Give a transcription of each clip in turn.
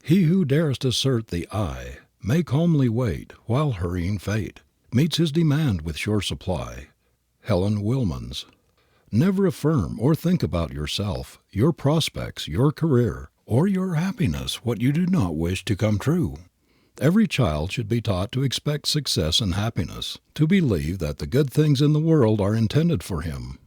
He who darest assert the I may calmly wait, while hurrying fate meets his demand with sure supply. Helen Wilmans. Never affirm or think about yourself, your prospects, your career, or your happiness what you do not wish to come true. Every child should be taught to expect success and happiness, to believe that the good things in the world are intended for him.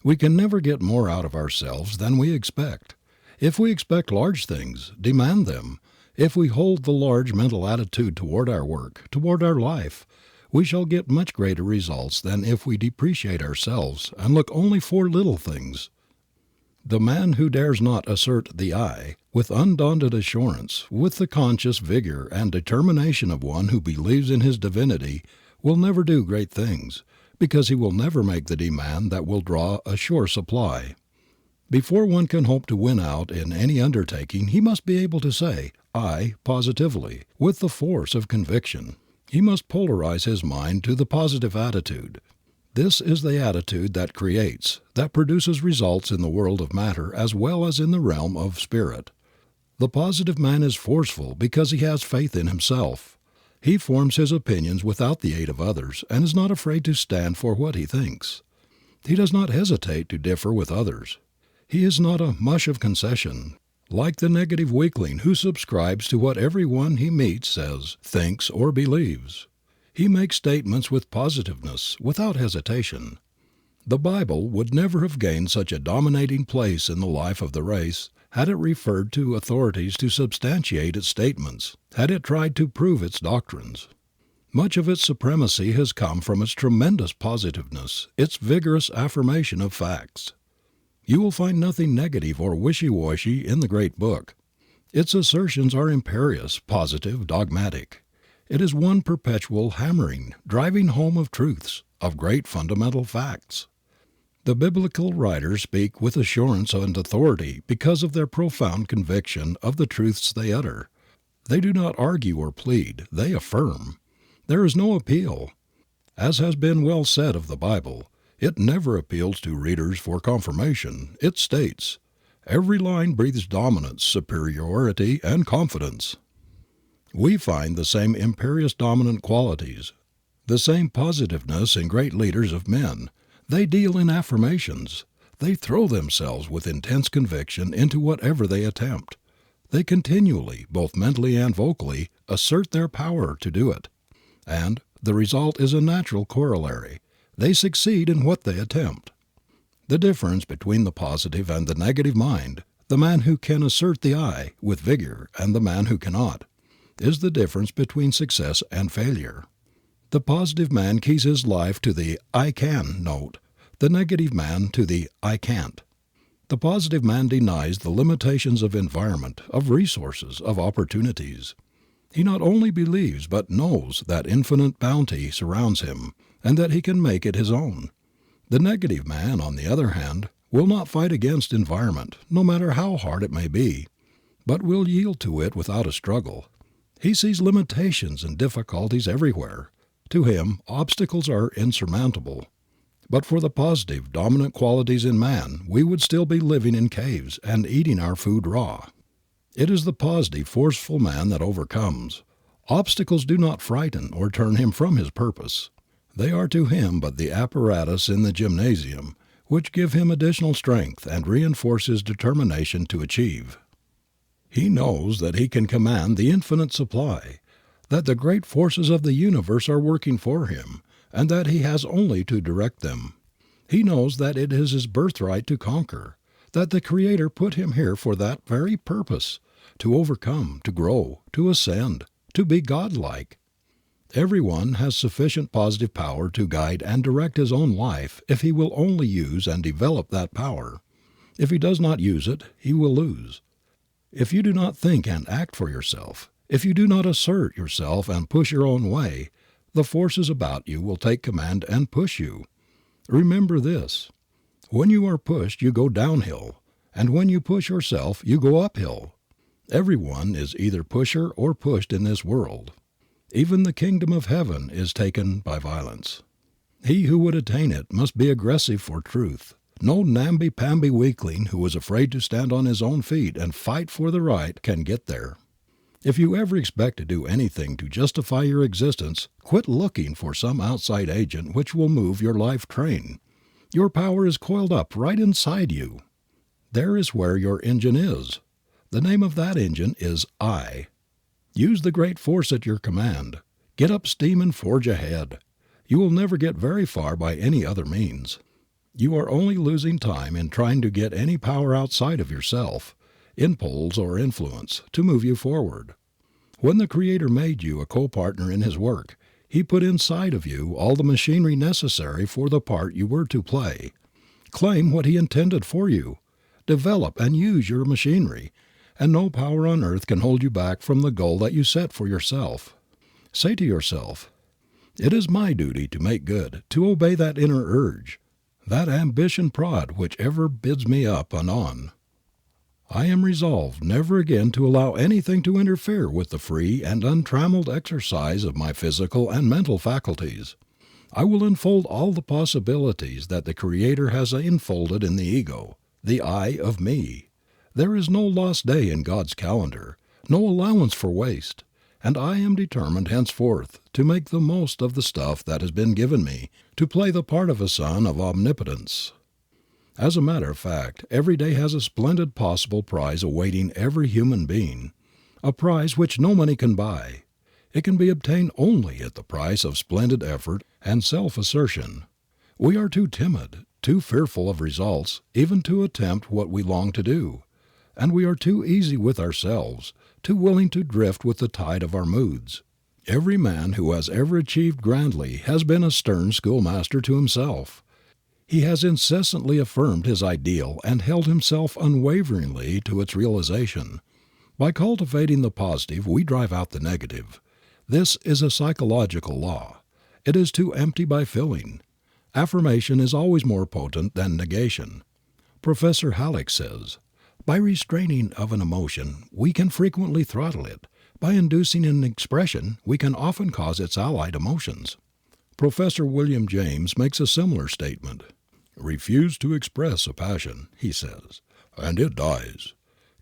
We can never get more out of ourselves than we expect. If we expect large things, demand them. If we hold the large mental attitude toward our work, toward our life, we shall get much greater results than if we depreciate ourselves and look only for little things. The man who dares not assert the I, with undaunted assurance, with the conscious vigor and determination of one who believes in his divinity, will never do great things, because he will never make the demand that will draw a sure supply. Before one can hope to win out in any undertaking he must be able to say "I" positively, with the force of conviction. He must polarize his mind to the positive attitude. This is the attitude that creates, that produces results in the world of matter as well as in the realm of spirit. The positive man is forceful because he has faith in himself. He forms his opinions without the aid of others and is not afraid to stand for what he thinks. He does not hesitate to differ with others. He is not a mush of concession, like the negative weakling who subscribes to what every one he meets says, thinks, or believes. He makes statements with positiveness, without hesitation. The Bible would never have gained such a dominating place in the life of the race had it referred to authorities to substantiate its statements, had it tried to prove its doctrines. Much of its supremacy has come from its tremendous positiveness, its vigorous affirmation of facts. You will find nothing negative or wishy-washy in the great book. Its assertions are imperious, positive, dogmatic. It is one perpetual hammering, driving home of truths, of great fundamental facts. The biblical writers speak with assurance and authority because of their profound conviction of the truths they utter. They do not argue or plead, they affirm. There is no appeal. As has been well said of the Bible, it never appeals to readers for confirmation. It states. Every line breathes dominance, superiority, and confidence. We find the same imperious dominant qualities, the same positiveness in great leaders of men. They deal in affirmations. They throw themselves with intense conviction into whatever they attempt. They continually, both mentally and vocally, assert their power to do it. And the result is a natural corollary. They succeed in what they attempt. The difference between the positive and the negative mind, the man who can assert the I with vigor and the man who cannot, is the difference between success and failure. The positive man keys his life to the "I can" note, the negative man to the "I can't." The positive man denies the limitations of environment, of resources, of opportunities. He not only believes but knows that infinite bounty surrounds him and that he can make it his own. The negative man, on the other hand, will not fight against environment, no matter how hard it may be, but will yield to it without a struggle. He sees limitations and difficulties everywhere. To him, obstacles are insurmountable. But for the positive, dominant qualities in man, we would still be living in caves and eating our food raw. It is the positive, forceful man that overcomes. Obstacles do not frighten or turn him from his purpose. They are to him but the apparatus in the gymnasium, which give him additional strength and reinforce his determination to achieve. He knows that he can command the infinite supply, that the great forces of the universe are working for him, and that he has only to direct them. He knows that it is his birthright to conquer, that the Creator put him here for that very purpose, to overcome, to grow, to ascend, to be godlike. Everyone has sufficient positive power to guide and direct his own life if he will only use and develop that power. If he does not use it, he will lose. If you do not think and act for yourself, if you do not assert yourself and push your own way, the forces about you will take command and push you. Remember this: when you are pushed you go downhill, and when you push yourself you go uphill. Everyone is either pusher or pushed in this world. Even the kingdom of heaven is taken by violence. He who would attain it must be aggressive for truth. No namby-pamby weakling who is afraid to stand on his own feet and fight for the right can get there. If you ever expect to do anything to justify your existence, quit looking for some outside agent which will move your life train. Your power is coiled up right inside you. There is where your engine is. The name of that engine is I. Use the great force at your command. Get up steam and forge ahead. You will never get very far by any other means. You are only losing time in trying to get any power outside of yourself, impulse or influence, to move you forward. When the Creator made you a co-partner in His work, He put inside of you all the machinery necessary for the part you were to play. Claim what He intended for you. Develop and use your machinery, and no power on earth can hold you back from the goal that you set for yourself. Say to yourself, "It is my duty to make good, to obey that inner urge, that ambition prod which ever bids me up and on. I am resolved never again to allow anything to interfere with the free and untrammeled exercise of my physical and mental faculties. I will unfold all the possibilities that the Creator has enfolded in the ego, the I of me. There is no lost day in God's calendar, no allowance for waste, and I am determined henceforth to make the most of the stuff that has been given me, to play the part of a son of omnipotence." As a matter of fact, every day has a splendid possible prize awaiting every human being, a prize which no money can buy. It can be obtained only at the price of splendid effort and self-assertion. We are too timid, too fearful of results, even to attempt what we long to do. And we are too easy with ourselves, too willing to drift with the tide of our moods. Every man who has ever achieved grandly has been a stern schoolmaster to himself. He has incessantly affirmed his ideal and held himself unwaveringly to its realization. By cultivating the positive we drive out the negative. This is a psychological law. It is to empty by filling. Affirmation is always more potent than negation. Professor Halleck says, "By restraining of an emotion we can frequently throttle it. By inducing an expression we can often cause its allied emotions." Professor William James makes a similar statement. "Refuse to express a passion," he says, "and it dies.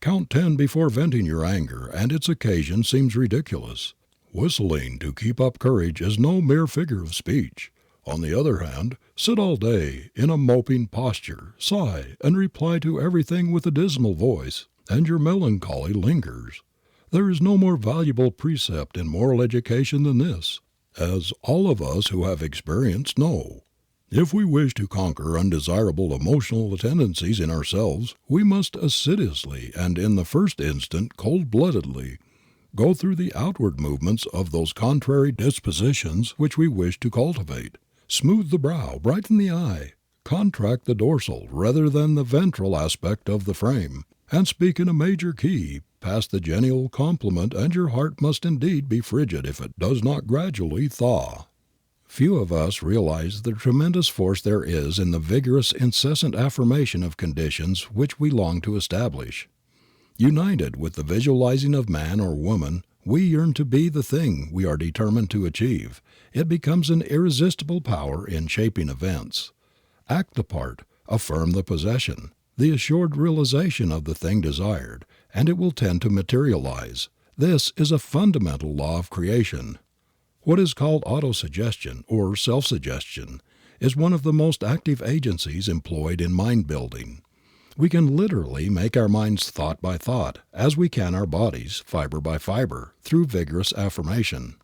Count 10 before venting your anger and its occasion seems ridiculous. Whistling to keep up courage is no mere figure of speech. On the other hand, sit all day in a moping posture, sigh, and reply to everything with a dismal voice, and your melancholy lingers. There is no more valuable precept in moral education than this, as all of us who have experience know. If we wish to conquer undesirable emotional tendencies in ourselves, we must assiduously and in the first instant cold-bloodedly go through the outward movements of those contrary dispositions which we wish to cultivate. Smooth the brow, brighten the eye, contract the dorsal rather than the ventral aspect of the frame, and speak in a major key, pass the genial compliment, and your heart must indeed be frigid if it does not gradually thaw." Few of us realize the tremendous force there is in the vigorous, incessant affirmation of conditions which we long to establish. United with the visualizing of man or woman, we yearn to be the thing we are determined to achieve. It becomes an irresistible power in shaping events. Act the part, affirm the possession, the assured realization of the thing desired, and it will tend to materialize. This is a fundamental law of creation. What is called autosuggestion, or self-suggestion, is one of the most active agencies employed in mind building. We can literally make our minds thought by thought, as we can our bodies, fiber by fiber, through vigorous affirmation.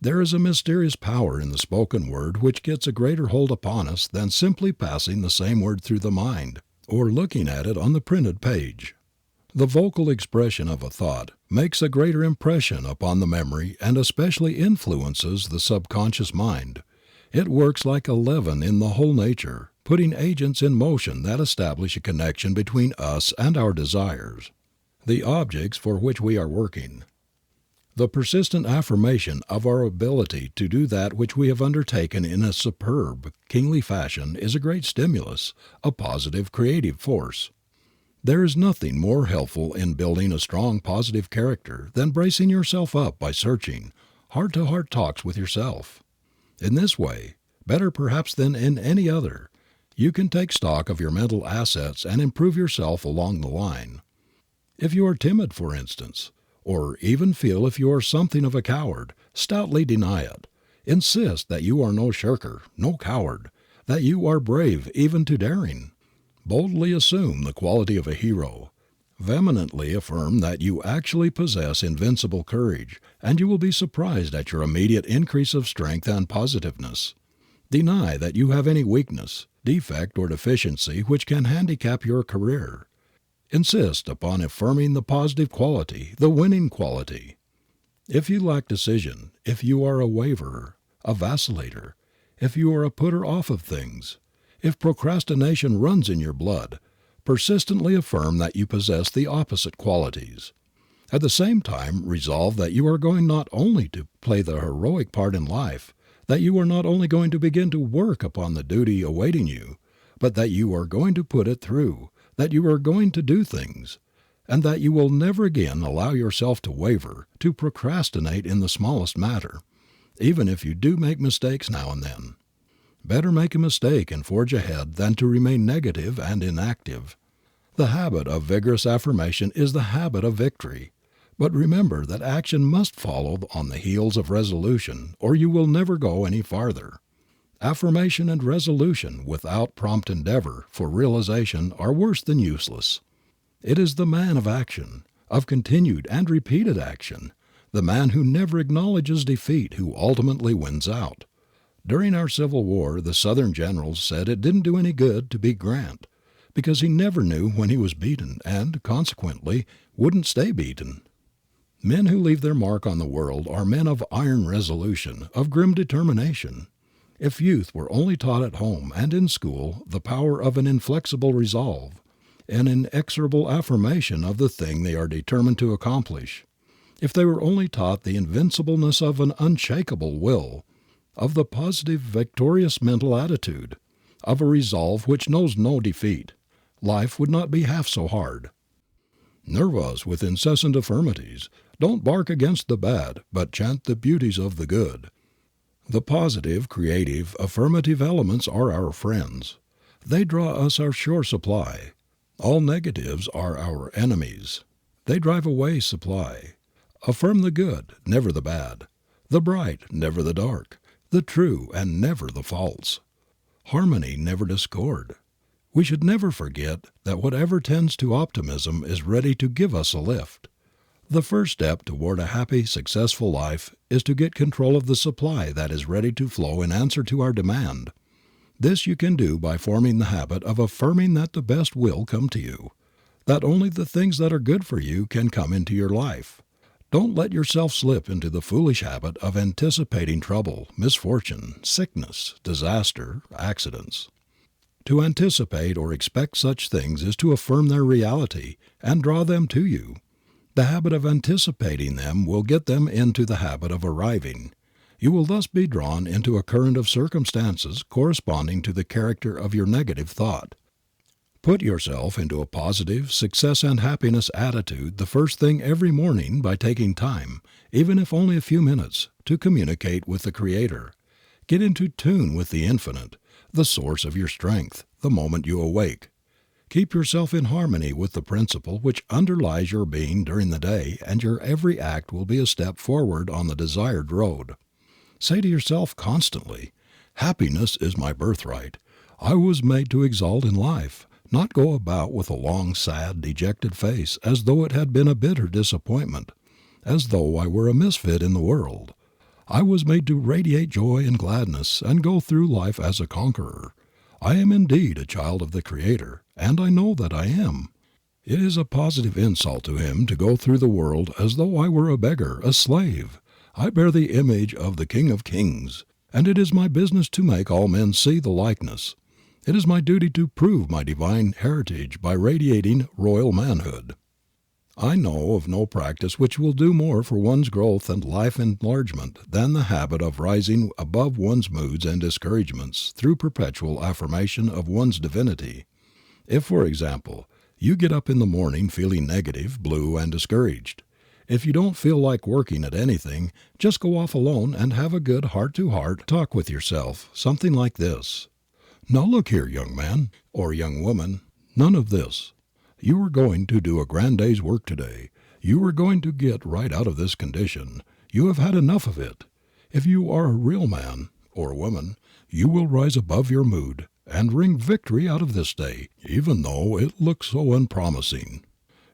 There is a mysterious power in the spoken word which gets a greater hold upon us than simply passing the same word through the mind, or looking at it on the printed page. The vocal expression of a thought makes a greater impression upon the memory and especially influences the subconscious mind. It works like a leaven in the whole nature, putting agents in motion that establish a connection between us and our desires, the objects for which we are working. The persistent affirmation of our ability to do that which we have undertaken in a superb, kingly fashion is a great stimulus, a positive, creative force. There is nothing more helpful in building a strong, positive character than bracing yourself up by searching, heart-to-heart talks with yourself. In this way, better perhaps than in any other, you can take stock of your mental assets and improve yourself along the line. If you are timid, for instance, or even feel if you are something of a coward, stoutly deny it. Insist that you are no shirker, no coward, that you are brave even to daring. Boldly assume the quality of a hero. Vehemently affirm that you actually possess invincible courage, and you will be surprised at your immediate increase of strength and positiveness. Deny that you have any weakness, defect, or deficiency which can handicap your career. Insist upon affirming the positive quality, the winning quality. If you lack decision, if you are a waverer, a vacillator, if you are a putter off of things, if procrastination runs in your blood, persistently affirm that you possess the opposite qualities. At the same time, resolve that you are going not only to play the heroic part in life, that you are not only going to begin to work upon the duty awaiting you, but that you are going to put it through, that you are going to do things, and that you will never again allow yourself to waver, to procrastinate in the smallest matter, even if you do make mistakes now and then. Better make a mistake and forge ahead than to remain negative and inactive. The habit of vigorous affirmation is the habit of victory. But remember that action must follow on the heels of resolution, or you will never go any farther. Affirmation and resolution without prompt endeavor for realization are worse than useless. It is the man of action, of continued and repeated action, the man who never acknowledges defeat who ultimately wins out. During our Civil War the Southern generals said it didn't do any good to beat Grant, because he never knew when he was beaten and, consequently, wouldn't stay beaten. Men who leave their mark on the world are men of iron resolution, of grim determination. If youth were only taught at home and in school the power of an inflexible resolve, an inexorable affirmation of the thing they are determined to accomplish, if they were only taught the invincibleness of an unshakable will, of the positive, victorious mental attitude, of a resolve which knows no defeat, life would not be half so hard. Nerve us with incessant affirmatives. Don't bark against the bad, but chant the beauties of the good. The positive, creative, affirmative elements are our friends. They draw us our sure supply. All negatives are our enemies. They drive away supply. Affirm the good, never the bad, the bright, never the dark, the true, and never the false. Harmony, never discord. We should never forget that whatever tends to optimism is ready to give us a lift. The first step toward a happy, successful life is to get control of the supply that is ready to flow in answer to our demand. This you can do by forming the habit of affirming that the best will come to you, that only the things that are good for you can come into your life. Don't let yourself slip into the foolish habit of anticipating trouble, misfortune, sickness, disaster, accidents. To anticipate or expect such things is to affirm their reality and draw them to you. The habit of anticipating them will get them into the habit of arriving. You will thus be drawn into a current of circumstances corresponding to the character of your negative thought. Put yourself into a positive, success and happiness attitude the first thing every morning by taking time, even if only a few minutes, to communicate with the Creator. Get into tune with the Infinite, the source of your strength, the moment you awake. Keep yourself in harmony with the principle which underlies your being during the day, and your every act will be a step forward on the desired road. Say to yourself constantly, "Happiness is my birthright. I was made to exalt in life, not go about with a long, sad, dejected face as though it had been a bitter disappointment, as though I were a misfit in the world. I was made to radiate joy and gladness and go through life as a conqueror. I am indeed a child of the Creator, and I know that I am. It is a positive insult to Him to go through the world as though I were a beggar, a slave. I bear the image of the King of Kings, and it is my business to make all men see the likeness. It is my duty to prove my divine heritage by radiating royal manhood." I know of no practice which will do more for one's growth and life enlargement than the habit of rising above one's moods and discouragements through perpetual affirmation of one's divinity. If, for example, you get up in the morning feeling negative, blue, and discouraged, if you don't feel like working at anything, just go off alone and have a good heart-to-heart talk with yourself, something like this: "Now look here, young man or young woman, none of this. You are going to do a grand day's work today. You are going to get right out of this condition. You have had enough of it. If you are a real man or woman, you will rise above your mood and wring victory out of this day, even though it looks so unpromising.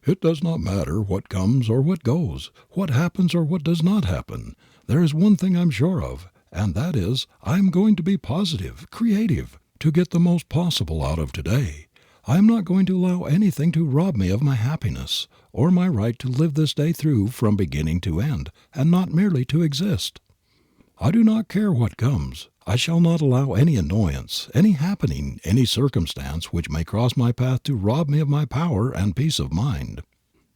It does not matter what comes or what goes, what happens or what does not happen. There is one thing I'm sure of, and that is I am going to be positive, creative, to get the most possible out of today. I am not going to allow anything to rob me of my happiness or my right to live this day through from beginning to end, and not merely to exist. I do not care what comes. I shall not allow any annoyance, any happening, any circumstance which may cross my path to rob me of my power and peace of mind.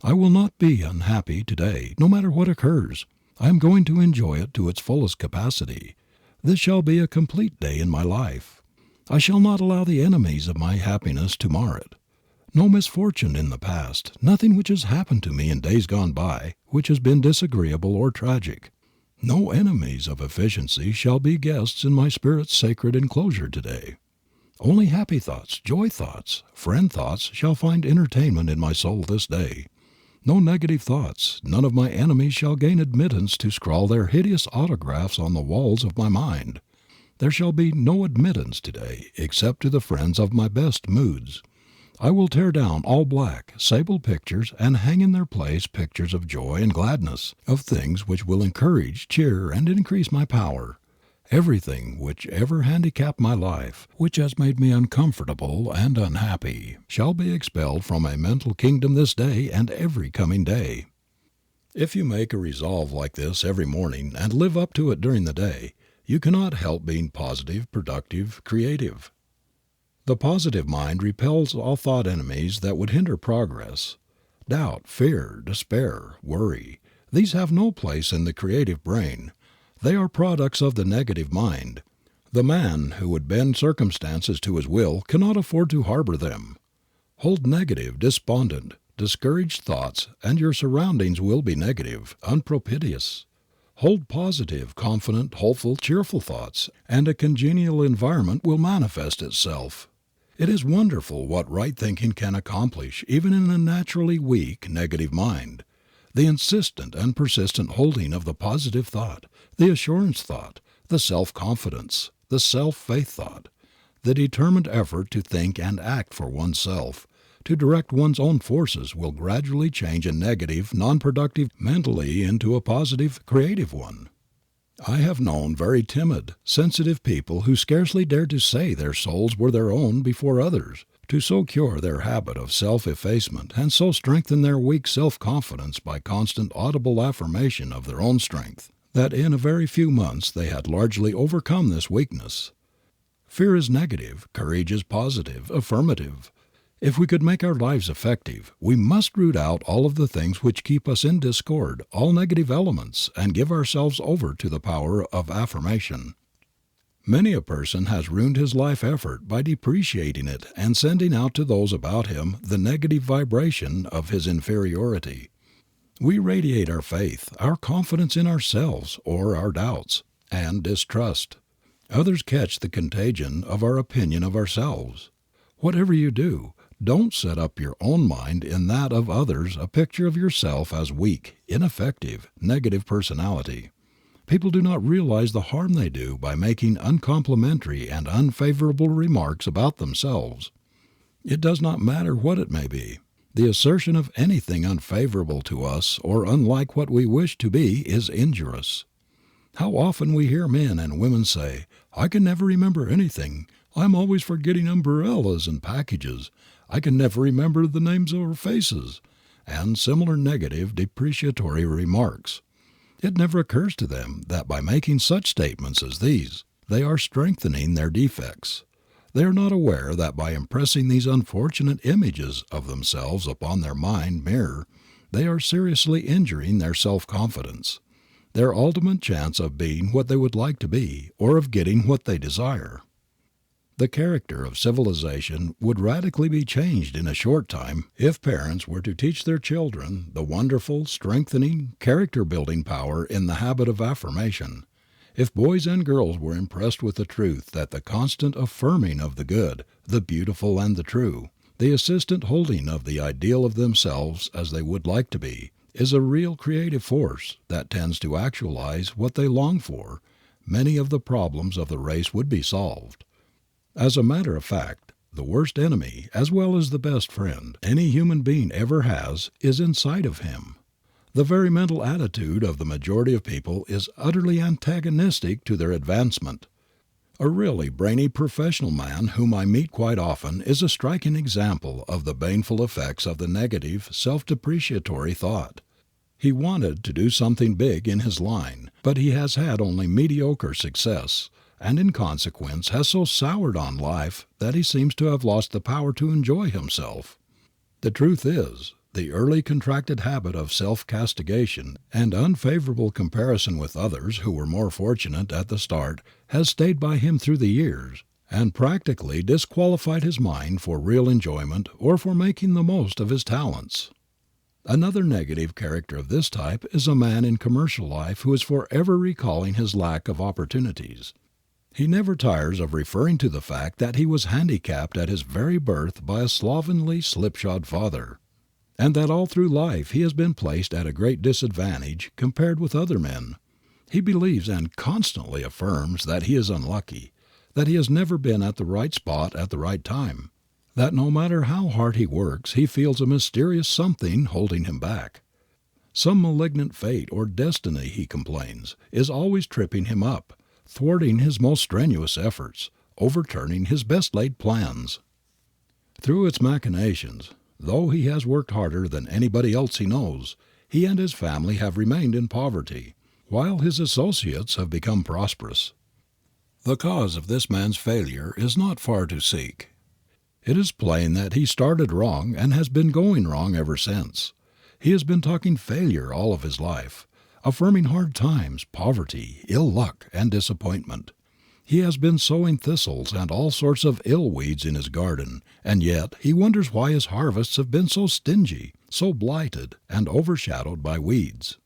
I will not be unhappy today, no matter what occurs. I am going to enjoy it to its fullest capacity. This shall be a complete day in my life. I shall not allow the enemies of my happiness to mar it. No misfortune in the past, nothing which has happened to me in days gone by, which has been disagreeable or tragic. No enemies of efficiency shall be guests in my spirit's sacred enclosure today. Only happy thoughts, joy thoughts, friend thoughts shall find entertainment in my soul this day. No negative thoughts, none of my enemies shall gain admittance to scrawl their hideous autographs on the walls of my mind. There shall be no admittance today except to the friends of my best moods. I will tear down all black, sable pictures and hang in their place pictures of joy and gladness, of things which will encourage, cheer, and increase my power. Everything which ever handicapped my life, which has made me uncomfortable and unhappy, shall be expelled from my mental kingdom this day and every coming day. If you make a resolve like this every morning and live up to it during the day, you cannot help being positive, productive, creative. The positive mind repels all thought enemies that would hinder progress. Doubt, fear, despair, worry, these have no place in the creative brain. They are products of the negative mind. The man who would bend circumstances to his will cannot afford to harbor them. Hold negative, despondent, discouraged thoughts, and your surroundings will be negative, unpropitious. Hold positive, confident, hopeful, cheerful thoughts, and a congenial environment will manifest itself. It is wonderful what right thinking can accomplish even in a naturally weak, negative mind. The insistent and persistent holding of the positive thought, the assurance thought, the self-confidence, the self-faith thought, the determined effort to think and act for oneself, to direct one's own forces will gradually change a negative, non-productive mentally into a positive, creative one. I have known very timid, sensitive people who scarcely dared to say their souls were their own before others, to so cure their habit of self-effacement and so strengthen their weak self-confidence by constant audible affirmation of their own strength, that in a very few months they had largely overcome this weakness. Fear is negative, courage is positive, affirmative. If we could make our lives effective, we must root out all of the things which keep us in discord, all negative elements, and give ourselves over to the power of affirmation. Many a person has ruined his life effort by depreciating it and sending out to those about him the negative vibration of his inferiority. We radiate our faith, our confidence in ourselves or our doubts, and distrust. Others catch the contagion of our opinion of ourselves. Whatever you do, don't set up your own mind in that of others a picture of yourself as weak, ineffective, negative personality. People do not realize the harm they do by making uncomplimentary and unfavorable remarks about themselves. It does not matter what it may be. The assertion of anything unfavorable to us or unlike what we wish to be is injurious. How often we hear men and women say, "I can never remember anything. I'm always forgetting umbrellas and packages. I can never remember the names or faces," and similar negative, depreciatory remarks. It never occurs to them that by making such statements as these, they are strengthening their defects. They are not aware that by impressing these unfortunate images of themselves upon their mind mirror, they are seriously injuring their self-confidence, their ultimate chance of being what they would like to be, or of getting what they desire. The character of civilization would radically be changed in a short time if parents were to teach their children the wonderful, strengthening, character-building power in the habit of affirmation. If boys and girls were impressed with the truth that the constant affirming of the good, the beautiful, and the true, the insistent holding of the ideal of themselves as they would like to be, is a real creative force that tends to actualize what they long for, many of the problems of the race would be solved. As a matter of fact, the worst enemy, as well as the best friend, any human being ever has is inside of him. The very mental attitude of the majority of people is utterly antagonistic to their advancement. A really brainy professional man whom I meet quite often is a striking example of the baneful effects of the negative, self-depreciatory thought. He wanted to do something big in his line, but he has had only mediocre success, and in consequence has so soured on life that he seems to have lost the power to enjoy himself. The truth is, the early contracted habit of self-castigation and unfavorable comparison with others who were more fortunate at the start has stayed by him through the years, and practically disqualified his mind for real enjoyment or for making the most of his talents. Another negative character of this type is a man in commercial life who is forever recalling his lack of opportunities. He never tires of referring to the fact that he was handicapped at his very birth by a slovenly, slipshod father, and that all through life he has been placed at a great disadvantage compared with other men. He believes and constantly affirms that he is unlucky, that he has never been at the right spot at the right time, that no matter how hard he works he feels a mysterious something holding him back. Some malignant fate or destiny, he complains, is always tripping him up, thwarting his most strenuous efforts, overturning his best laid plans. Through its machinations, though he has worked harder than anybody else he knows, he and his family have remained in poverty, while his associates have become prosperous. The cause of this man's failure is not far to seek. It is plain that he started wrong and has been going wrong ever since. He has been talking failure all of his life, affirming hard times, poverty, ill luck, and disappointment. He has been sowing thistles and all sorts of ill weeds in his garden, and yet he wonders why his harvests have been so stingy, so blighted, and overshadowed by weeds.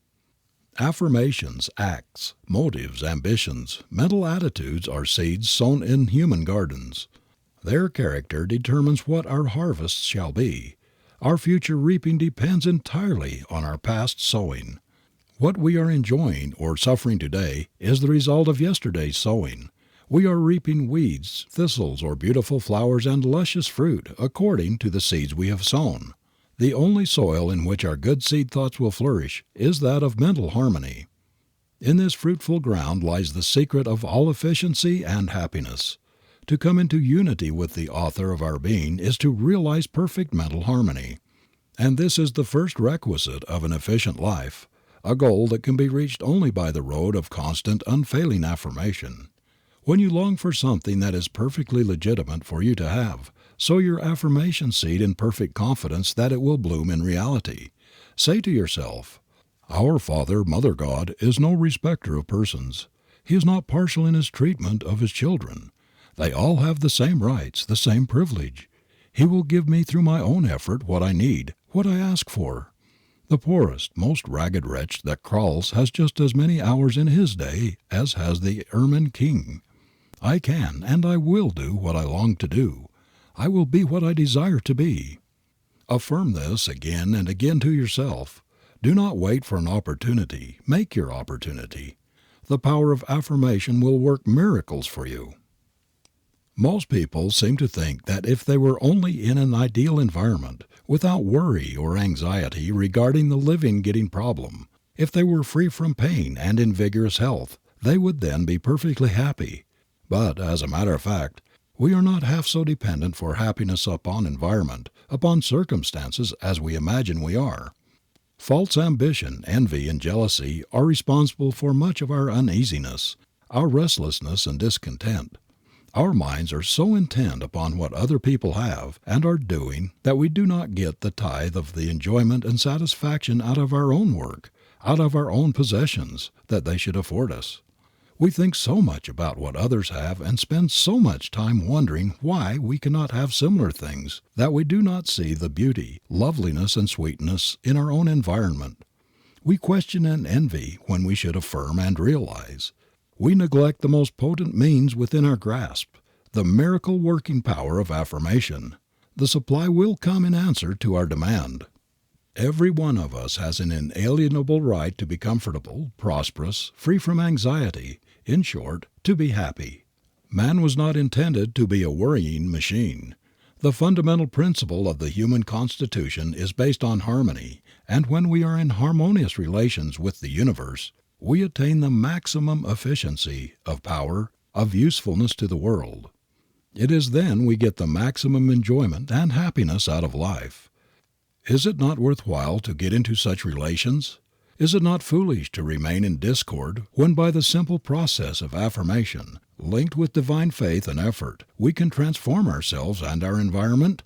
Affirmations, acts, motives, ambitions, mental attitudes are seeds sown in human gardens. Their character determines what our harvests shall be. Our future reaping depends entirely on our past sowing. What we are enjoying or suffering today is the result of yesterday's sowing. We are reaping weeds, thistles, or beautiful flowers and luscious fruit according to the seeds we have sown. The only soil in which our good seed thoughts will flourish is that of mental harmony. In this fruitful ground lies the secret of all efficiency and happiness. To come into unity with the Author of our being is to realize perfect mental harmony. And this is the first requisite of an efficient life, a goal that can be reached only by the road of constant, unfailing affirmation. When you long for something that is perfectly legitimate for you to have, sow your affirmation seed in perfect confidence that it will bloom in reality. Say to yourself, "Our Father, Mother God, is no respecter of persons. He is not partial in His treatment of His children. They all have the same rights, the same privilege. He will give me through my own effort what I need, what I ask for. The poorest, most ragged wretch that crawls has just as many hours in his day as has the ermine king. I can and I will do what I long to do. I will be what I desire to be." Affirm this again and again to yourself. Do not wait for an opportunity. Make your opportunity. The power of affirmation will work miracles for you. Most people seem to think that if they were only in an ideal environment, without worry or anxiety regarding the living-getting problem, if they were free from pain and in vigorous health, they would then be perfectly happy. But, as a matter of fact, we are not half so dependent for happiness upon environment, upon circumstances, as we imagine we are. False ambition, envy, and jealousy are responsible for much of our uneasiness, our restlessness and discontent. Our minds are so intent upon what other people have and are doing that we do not get the tithe of the enjoyment and satisfaction out of our own work, out of our own possessions, that they should afford us. We think so much about what others have and spend so much time wondering why we cannot have similar things that we do not see the beauty, loveliness, and sweetness in our own environment. We question and envy when we should affirm and realize. We neglect the most potent means within our grasp, the miracle working power of affirmation. The supply will come in answer to our demand. Every one of us has an inalienable right to be comfortable, prosperous, free from anxiety, in short, to be happy. Man was not intended to be a worrying machine. The fundamental principle of the human constitution is based on harmony, and when we are in harmonious relations with the universe, we attain the maximum efficiency, of power, of usefulness to the world. It is then we get the maximum enjoyment and happiness out of life. Is it not worthwhile to get into such relations? Is it not foolish to remain in discord when by the simple process of affirmation, linked with divine faith and effort, we can transform ourselves and our environment?